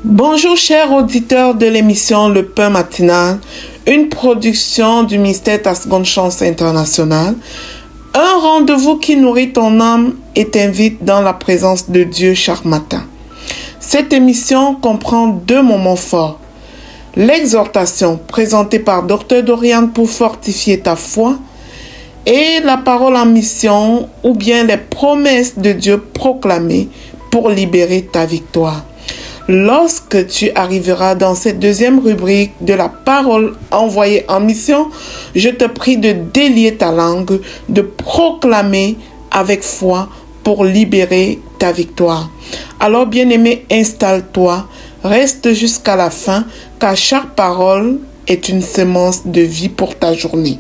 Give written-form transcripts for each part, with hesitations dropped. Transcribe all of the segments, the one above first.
Bonjour chers auditeurs de l'émission Le Pain Matinal, une production du ministère Ta Seconde Chance International, un rendez-vous qui nourrit ton âme et t'invite dans la présence de Dieu chaque matin. Cette émission comprend deux moments forts. L'exhortation présentée par Dr Dorian pour fortifier ta foi et la parole en mission ou bien les promesses de Dieu proclamées pour libérer ta victoire. Lorsque tu arriveras dans cette deuxième rubrique de la parole envoyée en mission, je te prie de délier ta langue, de proclamer avec foi pour libérer ta victoire. Alors, bien-aimé, installe-toi, reste jusqu'à la fin, car chaque parole est une semence de vie pour ta journée.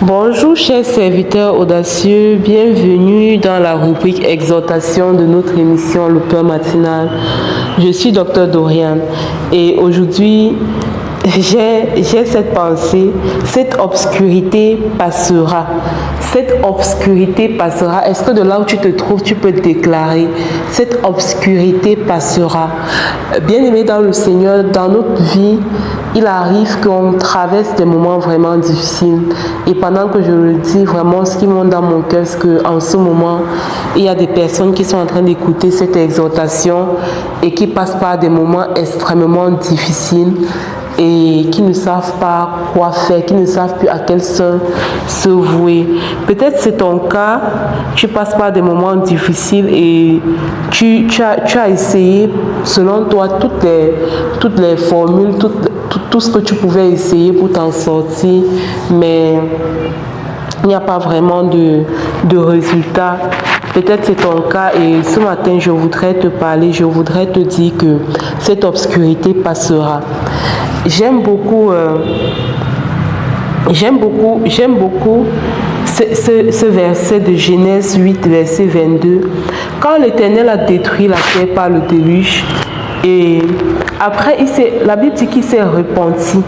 Bonjour chers serviteurs audacieux, bienvenue dans la rubrique exhortation de notre émission Le Pain Matinal. Je suis Dr Dorian et aujourd'hui j'ai cette pensée, cette obscurité passera. Cette obscurité passera. Est-ce que de là où tu te trouves, tu peux déclarer, cette obscurité passera. Bien-aimé dans le Seigneur, dans notre vie, il arrive qu'on traverse des moments vraiment difficiles. Et pendant que je le dis, vraiment, ce qui monte dans mon cœur, c'est qu'en ce moment, il y a des personnes qui sont en train d'écouter cette exhortation et qui passent par des moments extrêmement difficiles et qui ne savent pas quoi faire, qui ne savent plus à quel sein se vouer. Peut-être c'est ton cas, tu passes par des moments difficiles et tu as essayé, selon toi, toutes les formules, tout ce que tu pouvais essayer pour t'en sortir, mais il n'y a pas vraiment de résultat. Peut-être c'est ton cas et ce matin je voudrais te parler, je voudrais te dire que cette obscurité passera. J'aime beaucoup ce verset de Genèse 8, verset 22. Quand l'Éternel a détruit la terre par le déluge, et après, la Bible dit qu'il s'est repenti.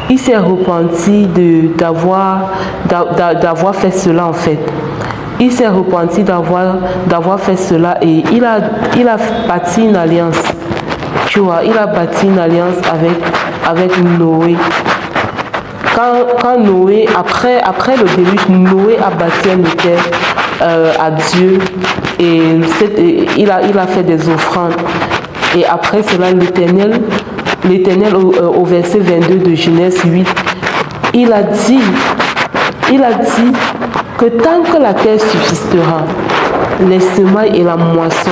Il s'est repenti d'avoir fait cela en fait. Il s'est repenti d'avoir fait cela et il a bâti une alliance. Tu vois, il a bâti une alliance avec Noé. Quand Noé, après le déluge, Noé a bâti un autel à Dieu et il a fait des offrandes. Et après cela, l'Éternel au verset 22 de Genèse 8, il a dit que tant que la terre subsistera, les semailles et la moisson,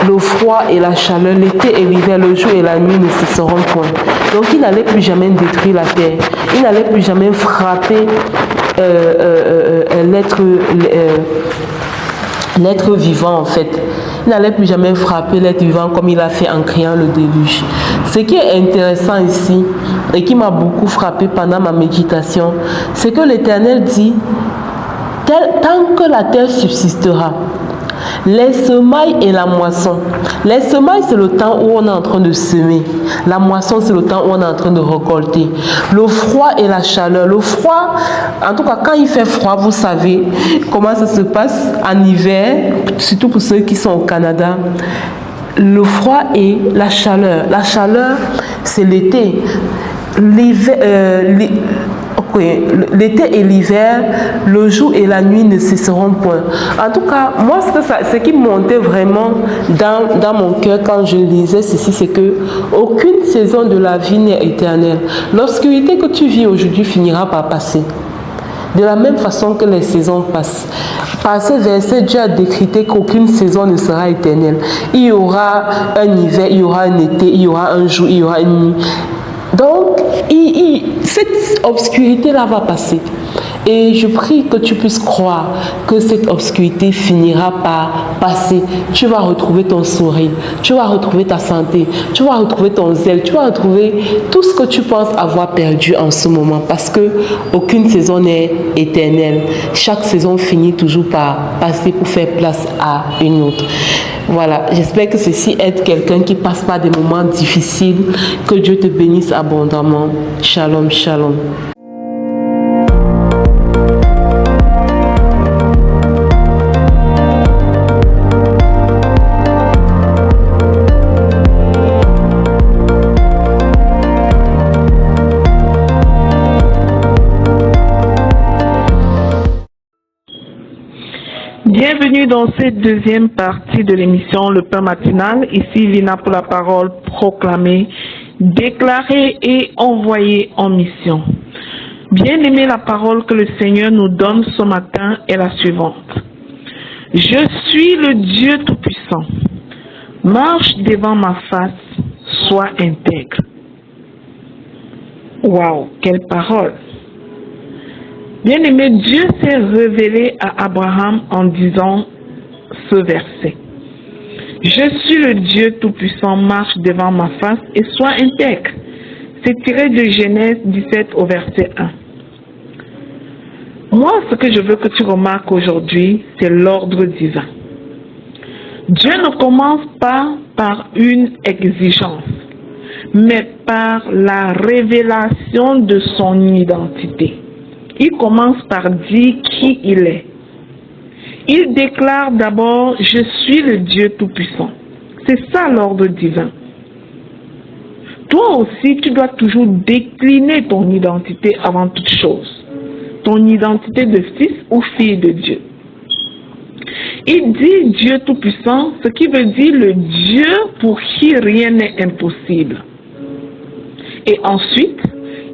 le froid et la chaleur, l'été et l'hiver, le jour et la nuit ne cesseront point. Donc il n'allait plus jamais détruire la terre. Il n'allait plus jamais frapper l'être vivant en fait. Il n'allait plus jamais frapper l'être vivant comme il a fait en créant le déluge. Ce qui est intéressant ici et qui m'a beaucoup frappé pendant ma méditation, c'est que l'Éternel dit, tant que la terre subsistera, les semailles et la moisson. Les semailles, c'est le temps où on est en train de semer. La moisson, c'est le temps où on est en train de récolter. Le froid et la chaleur. Le froid, en tout cas, quand il fait froid, vous savez comment ça se passe en hiver, surtout pour ceux qui sont au Canada. Le froid et la chaleur. La chaleur, c'est l'été. L'été et l'hiver, le jour et la nuit ne cesseront point. En tout cas, moi, ce qui montait vraiment dans mon cœur quand je lisais ceci, c'est que aucune saison de la vie n'est éternelle. L'obscurité que tu vis aujourd'hui finira par passer. De la même façon que les saisons passent. Par ce verset, Dieu a décrété qu'aucune saison ne sera éternelle. Il y aura un hiver, il y aura un été, il y aura un jour, il y aura une nuit. Donc, cette obscurité-là va passer. Et je prie que tu puisses croire que cette obscurité finira par passer. Tu vas retrouver ton sourire, tu vas retrouver ta santé, tu vas retrouver ton zèle, tu vas retrouver tout ce que tu penses avoir perdu en ce moment, parce que aucune saison n'est éternelle. Chaque saison finit toujours par passer pour faire place à une autre. Voilà, j'espère que ceci aide quelqu'un qui passe par des moments difficiles. Que Dieu te bénisse abondamment. Shalom, shalom. Bienvenue dans cette deuxième partie de l'émission Le Pain Matinal. Ici Lina pour la parole proclamée, déclarée et envoyée en mission. Bien-aimé, la parole que le Seigneur nous donne ce matin est la suivante. Je suis le Dieu Tout-Puissant. Marche devant ma face, sois intègre. Waouh, quelle parole! Bien-aimé, Dieu s'est révélé à Abraham en disant ce verset. Je suis le Dieu Tout-Puissant, marche devant ma face et sois intègre. C'est tiré de Genèse 17 au verset 1. Moi, ce que je veux que tu remarques aujourd'hui, c'est l'ordre divin. Dieu ne commence pas par une exigence, mais par la révélation de son identité. Il commence par dire qui il est. Il déclare d'abord « Je suis le Dieu Tout-Puissant ». C'est ça l'ordre divin. Toi aussi, tu dois toujours décliner ton identité avant toute chose. Ton identité de fils ou fille de Dieu. Il dit Dieu Tout-Puissant, ce qui veut dire le Dieu pour qui rien n'est impossible. Et ensuite,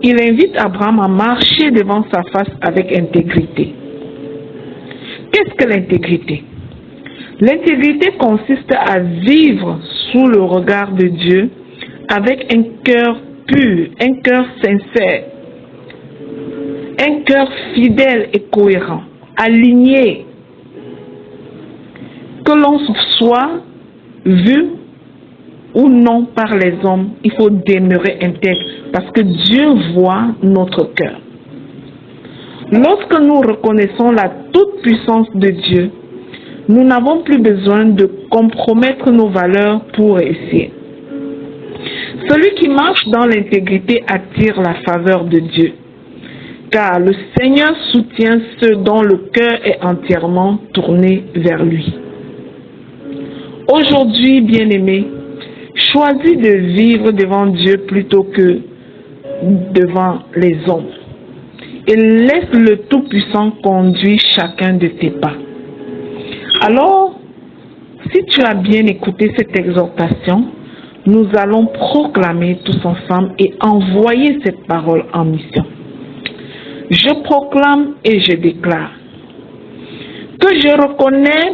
il invite Abraham à marcher devant sa face avec intégrité. Qu'est-ce que l'intégrité? L'intégrité consiste à vivre sous le regard de Dieu avec un cœur pur, un cœur sincère, un cœur fidèle et cohérent, aligné. Que l'on soit vu ou non par les hommes, il faut demeurer intègre parce que Dieu voit notre cœur. Lorsque nous reconnaissons la toute-puissance de Dieu, nous n'avons plus besoin de compromettre nos valeurs pour réussir. Celui qui marche dans l'intégrité attire la faveur de Dieu, car le Seigneur soutient ceux dont le cœur est entièrement tourné vers lui. Aujourd'hui, bien-aimé, choisis de vivre devant Dieu plutôt que devant les hommes. Et laisse le Tout-Puissant conduire chacun de tes pas. Alors, si tu as bien écouté cette exhortation, nous allons proclamer tous ensemble et envoyer cette parole en mission. Je proclame et je déclare que je reconnais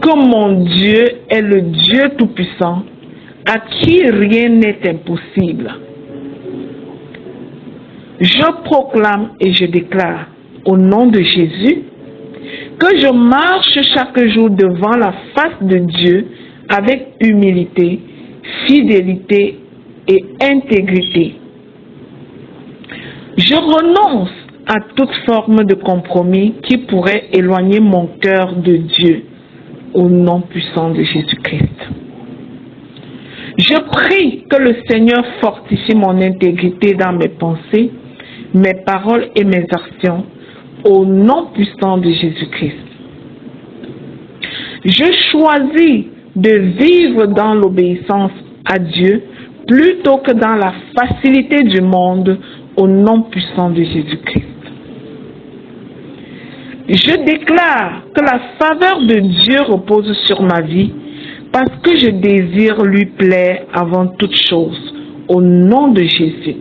que mon Dieu est le Dieu Tout-Puissant, à qui rien n'est impossible. Je proclame et je déclare au nom de Jésus que je marche chaque jour devant la face de Dieu avec humilité, fidélité et intégrité. Je renonce à toute forme de compromis qui pourrait éloigner mon cœur de Dieu au nom puissant de Jésus-Christ. Je prie que le Seigneur fortifie mon intégrité dans mes pensées, mes paroles et mes actions au nom puissant de Jésus-Christ. Je choisis de vivre dans l'obéissance à Dieu plutôt que dans la facilité du monde au nom puissant de Jésus-Christ. Je déclare que la faveur de Dieu repose sur ma vie parce que je désire lui plaire avant toute chose au nom de Jésus.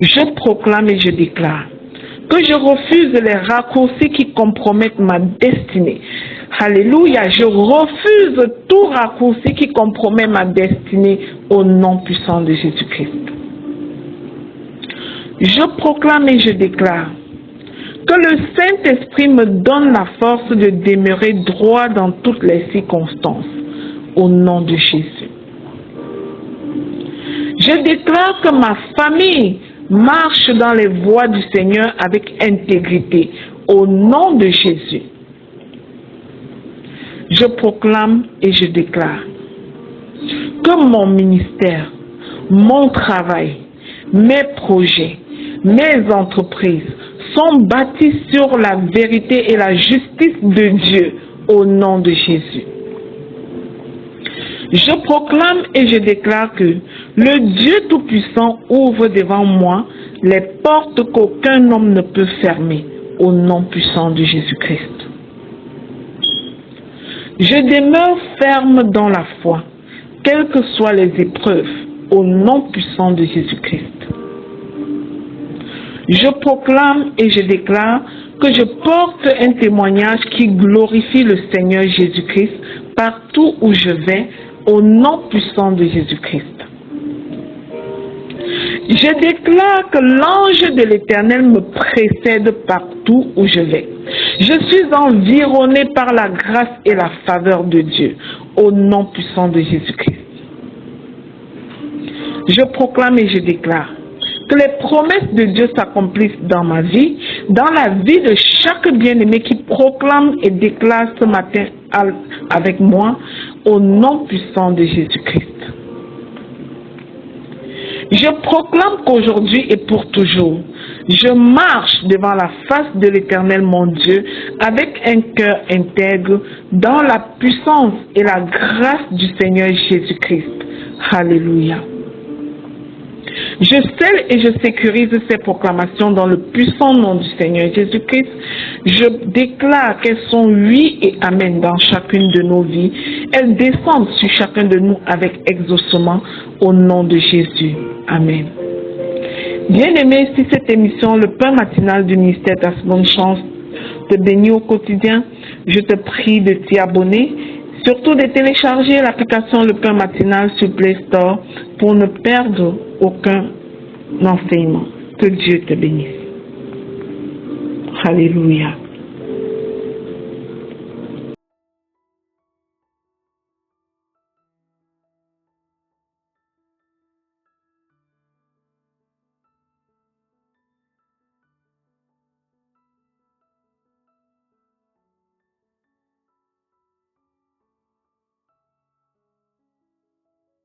Je proclame et je déclare que je refuse les raccourcis qui compromettent ma destinée. Alléluia, je refuse tout raccourci qui compromet ma destinée au nom puissant de Jésus-Christ. Je proclame et je déclare que le Saint-Esprit me donne la force de demeurer droit dans toutes les circonstances, au nom de Jésus. Je déclare que ma famille marche dans les voies du Seigneur avec intégrité, au nom de Jésus. Je proclame et je déclare que mon ministère, mon travail, mes projets, mes entreprises sont bâtis sur la vérité et la justice de Dieu au nom de Jésus. Je proclame et je déclare que le Dieu Tout-Puissant ouvre devant moi les portes qu'aucun homme ne peut fermer au nom puissant de Jésus-Christ. Je demeure ferme dans la foi, quelles que soient les épreuves, au nom puissant de Jésus-Christ. Je proclame et je déclare que je porte un témoignage qui glorifie le Seigneur Jésus-Christ partout où je vais, au nom puissant de Jésus-Christ. Je déclare que l'ange de l'Éternel me précède partout où je vais. Je suis environné par la grâce et la faveur de Dieu, au nom puissant de Jésus-Christ. Je proclame et je déclare que les promesses de Dieu s'accomplissent dans ma vie, dans la vie de chaque bien-aimé qui proclame et déclare ce matin avec moi, au nom puissant de Jésus-Christ. Je proclame qu'aujourd'hui et pour toujours, je marche devant la face de l'Éternel mon Dieu avec un cœur intègre dans la puissance et la grâce du Seigneur Jésus-Christ. Alléluia. Je scelle et je sécurise ces proclamations dans le puissant nom du Seigneur Jésus-Christ. Je déclare qu'elles sont oui et amen dans chacune de nos vies. Elles descendent sur chacun de nous avec exaucement au nom de Jésus. Amen. Bien-aimé, si cette émission, le pain matinal du ministère de la seconde chance, te bénit au quotidien, je te prie de t'y abonner. Surtout de télécharger l'application Le Pain Matinal sur Play Store pour ne perdre aucun enseignement. Que Dieu te bénisse. Alléluia.